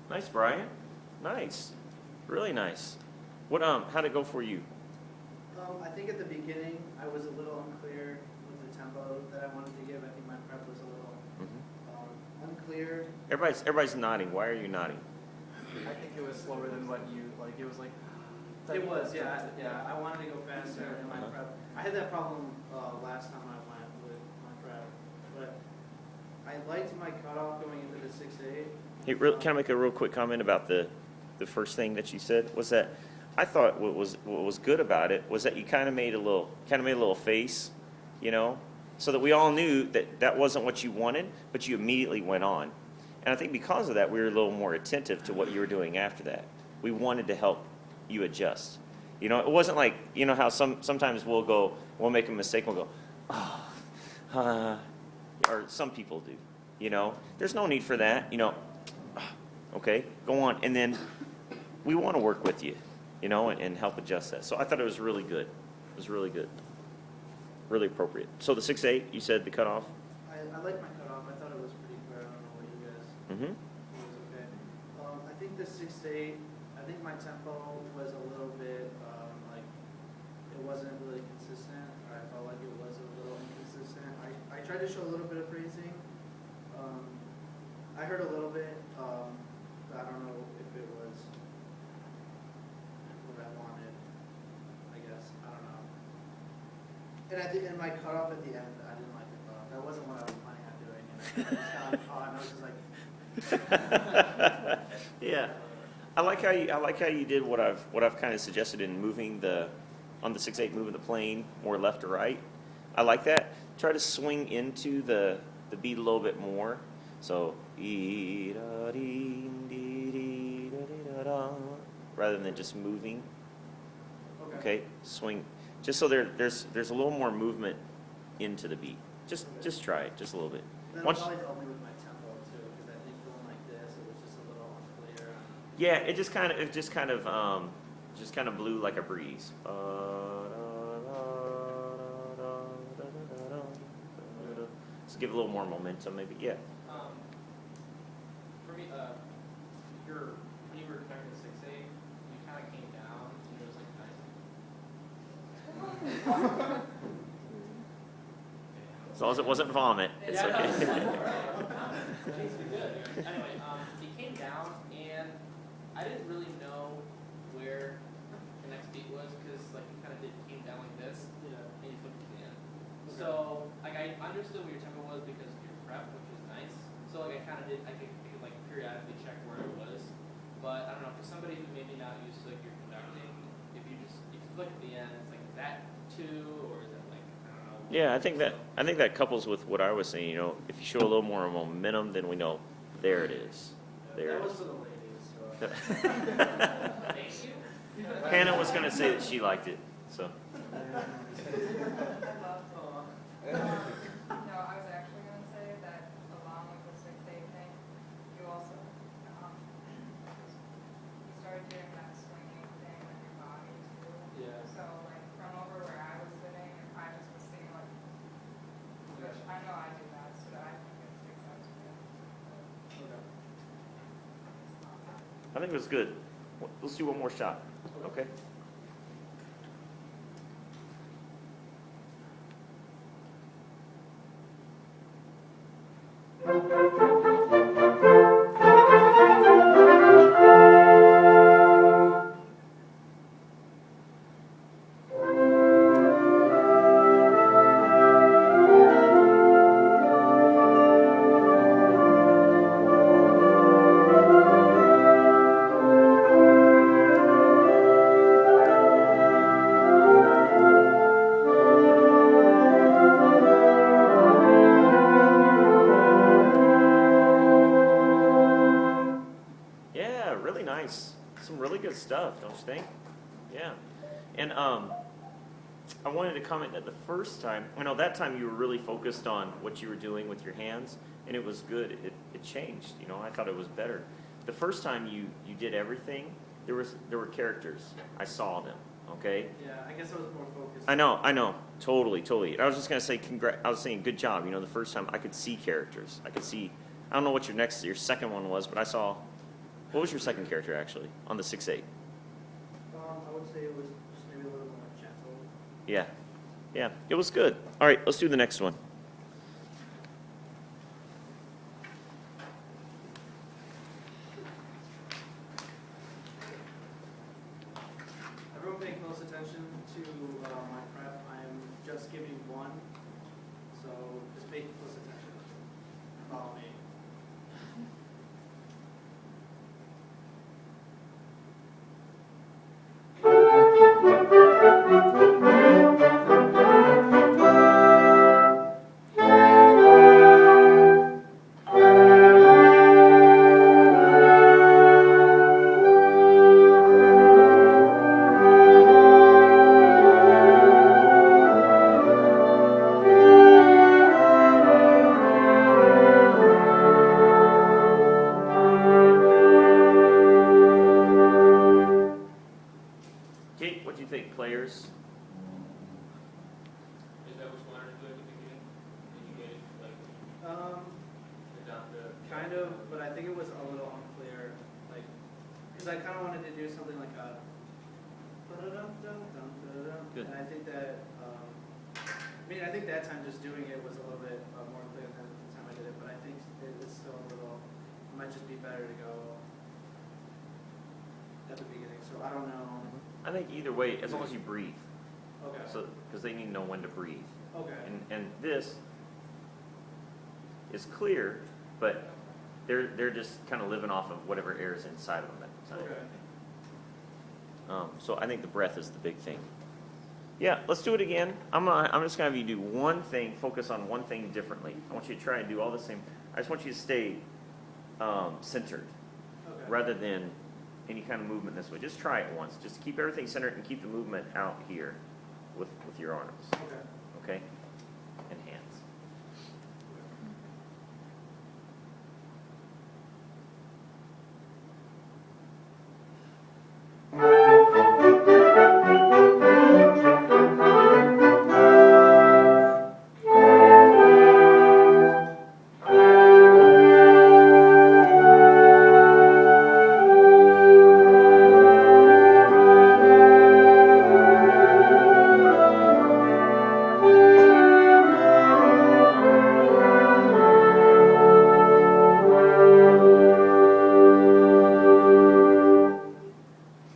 Nice, Brian. Nice. Really nice. How'd it go for you? I think at the beginning I was a little unclear with the tempo that I wanted to give. I think my prep was a little unclear. Everybody's nodding. Why are you nodding? I think it was slower than what you like. It was like. It was, yeah. I wanted to go faster in my Uh-huh. prep. I had that problem last time I went with my prep, but I liked my cutoff going into the 6/8. Hey, can I make a real quick comment about the first thing that you said? Was that I thought what was good about it was that you kind of made a little face, you know, so that we all knew that that wasn't what you wanted, but you immediately went on. And I think because of that, we were a little more attentive to what you were doing after that. We wanted to help you adjust. You know, it wasn't like, you know how sometimes we'll make a mistake, we'll go, oh, or some people do. You know, there's no need for that. You know, okay, go on, and then we want to work with you, you know, and help adjust that. So I thought it was really good. It was really good, really appropriate. So the 6/8, you said the cutoff. I liked my cutoff. I thought it was pretty clear. I don't know what you guys. Mm-hmm. It was okay. I think the 6/8. I think my tempo was a little bit like it wasn't really consistent. Or I felt like it was a little inconsistent. I tried to show a little bit of phrasing. I heard a little bit. But I don't know if it was what I wanted. I guess I don't know. And I think in my cutoff at the end, I didn't like the cutoff. That wasn't what I was planning on doing. And I just kind of caught, and I was just like. Yeah, I like how you did what I've kind of suggested in moving on the 6/8, moving the plane more left to right. I like that. Try to swing into the beat a little bit more. So rather than just moving. Okay, swing. Just so there's a little more movement into the beat. Just try it, just a little bit. That Once, always helped me with my tempo too, because I think going like this, it was just a little unclear. yeah, it just kind of blew like a breeze. So give it a little more momentum, maybe. Yeah. For me, when you were connecting to 6/8, you kind of came down, and it was like nice. As long as it wasn't vomit, it's okay. Anyway, he came down, and I didn't really know where the next beat was because like he kind of came down like this, and you flipped it to the end. So like I understood what your tempo was because of your prep, which is nice. So like I could like periodically check where it was. But I don't know, for somebody who maybe not used to like your conducting, if you flick at the end, it's like that too, or is it like I don't know. Yeah, I think that couples with what I was saying. You know, if you show a little more momentum, then we know there it is. There That it was is. for the ladies. So. Thank you. Hannah was going to say that she liked it. So. No, I was actually going to say that along with the 6/8 thing, you also you started doing that swinging thing with your body too. Yeah. So like from over where I was sitting, I just was seeing like, which I know I do that, so that I think it sticks out to me. I think it was good. Let's do one more shot. Okay. thing. Yeah. And I wanted to comment that the first time, I know that time you were really focused on what you were doing with your hands, and it was good. It changed. You know, I thought it was better. The first time you did everything, there were characters. I saw them. Okay. Yeah, I guess I was more focused. I know, totally. I was just gonna say I was saying good job. You know, the first time I could see characters. I could see. I don't know what your second one was, but I saw. What was your second character actually on the 6-8? I would say it was just maybe a little more gentle. Yeah, it was good. All right, let's do the next one. Everyone pay close attention to my prep. I'm just giving one, so just pay close attention. Follow me. Kate, what do you think, players? Is that what you wanted to do at the beginning? Did you get it, like, adopt the? Kind of, but I think it was a little unclear, like, because I kind of wanted to do something like a. Good. And I think that, I think that time just doing it was a little bit more clear than the time I did it, but I think it's still a little, it might just be better to go at the beginning, so I don't know. I think either way, as long as you breathe. Okay. So, because they need to know when to breathe. Okay. And this is clear, but they're just kind of living off of whatever air is inside of them at the time. Okay. So I think the breath is the big thing. Yeah, let's do it again. I'm just gonna have you do one thing, focus on one thing differently. I want you to try and do all the same. I just want you to stay centered, Okay. rather than any kind of movement this way. Just try it once. Just keep everything centered and keep the movement out here with your arms. Okay. Okay? And hands.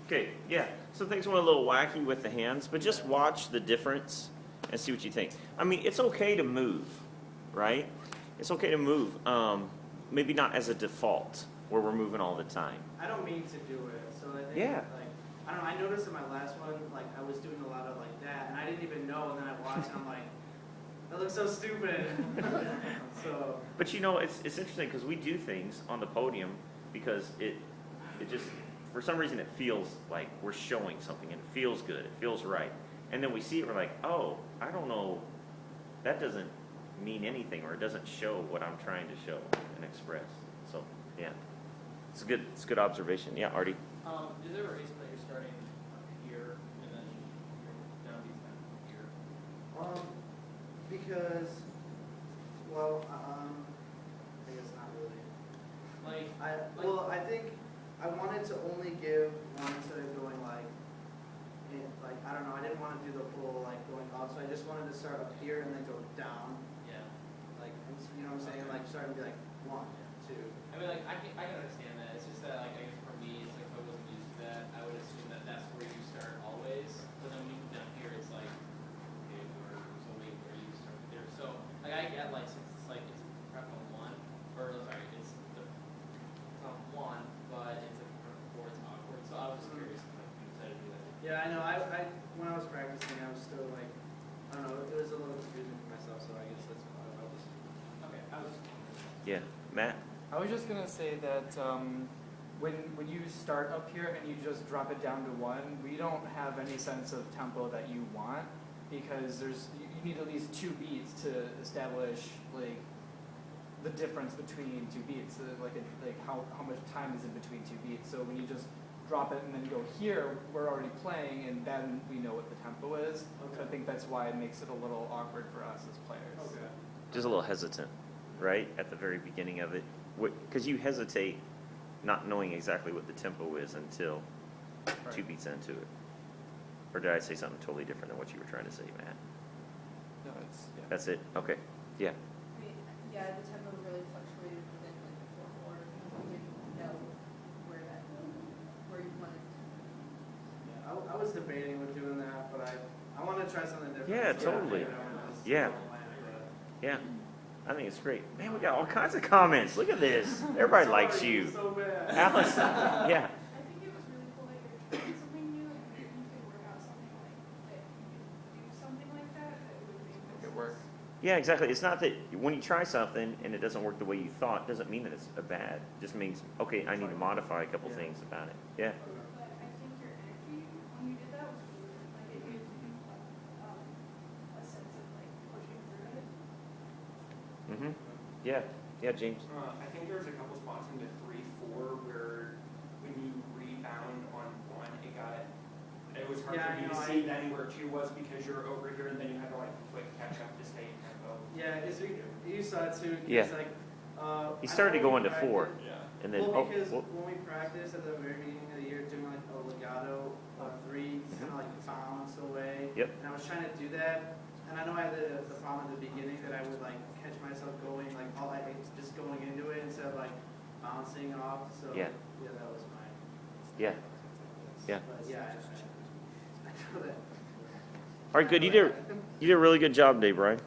Okay, yeah. Some things went a little wacky with the hands, but just watch the difference and see what you think. I mean, it's okay to move, right? It's okay to move. Maybe not as a default, where we're moving all the time. I don't mean to do it, so I think, Yeah. like, I don't know, I noticed in my last one, like, I was doing a lot of, like, that, and I didn't even know, and then I watched, and I'm like, that looks so stupid. So, But you know, it's interesting because we do things on the podium because it just, for some reason, it feels like we're showing something and it feels good, it feels right. And then we see it, we're like, oh, I don't know, that doesn't mean anything, or it doesn't show what I'm trying to show and express. So, yeah, it's a good observation. Yeah, Artie? Is there a reason that you're starting up here and then you're down these down here? because, well, I guess not really. Like, I think I wanted to only give one instead of going like, I don't know, I didn't want to do the full like going up, so I just wanted to start up here and then go down, yeah. like, you know what I'm saying, like starting to be like 1, 2. I mean, like, I can understand that. It's just that, like, I guess for me, it's like if I wasn't used to that, I would assume that that's where you start always. But then when you come down here, it's like, okay, so wait, where you start there. So, like, I get, like, since it's like, it's prep on 1, or sorry, it's on 1, but it's a prep 4, it's awkward. So I was just curious if like, you decided to do that. Yeah, I know. I when I was practicing, I was still like, I don't know, it was a little confusing for myself, so I guess that's why I was. Okay, I was just Yeah, Matt? I was just gonna say that when you start up here and you just drop it down to 1, we don't have any sense of tempo that you want, because you need at least 2 beats to establish like the difference between 2 beats, like how much time is in between 2 beats. So when you just drop it and then go here, we're already playing, and then we know what the tempo is. So I think that's why it makes it a little awkward for us as players. Okay. Just a little hesitant, right, at the very beginning of it, because you hesitate not knowing exactly what the tempo is until 2 beats into it. Or did I say something totally different than what you were trying to say, Matt? No, it's yeah. That's it? Okay. Yeah. I mean, yeah, the tempo really fluctuated within like the 4/4 because we didn't know where you wanted to. Yeah, I was debating with doing that, but I want to try something different. Yeah, So, totally. you know, just Yeah. don't plan it, Yeah. I think it's great. Man, we got all kinds of comments. Look at this. Everybody but- likes Sorry, you. So bad. Alice. Yeah. I think it was really cool that you're trying something new and maybe you could work out something like that. You could do something like that would make It works. Yeah, exactly. It's not that when you try something and it doesn't work the way you thought, doesn't mean that it's a bad. It just means, okay, I need to modify a couple things about it. Yeah. But I think your energy when you did that was really good. Like it gave you a sense of like pushing through it. Mm-hmm. Yeah. Yeah, James. I think there was a couple spots in the 3-4 where when you rebound on 1, it was hard Yeah, for I you to know, see then where 2 was because you're over here and then you had to like quick catch up to stay in tempo. Yeah, you saw it too. 'Cause, Yeah. Like, He I started to know go when we into 4. practiced- Yeah. And then, well, because well, when we practiced at the very beginning of the year, doing like a legato 3, kind of like bounce away. Yep. And I was trying to do that, and I know I had the problem at the beginning that I would like catch myself going like all I just going into it instead of like bouncing off. So Yeah. that was my. yeah. Yeah. But yeah, I know that. All right, good. You did a really good job today, Brian.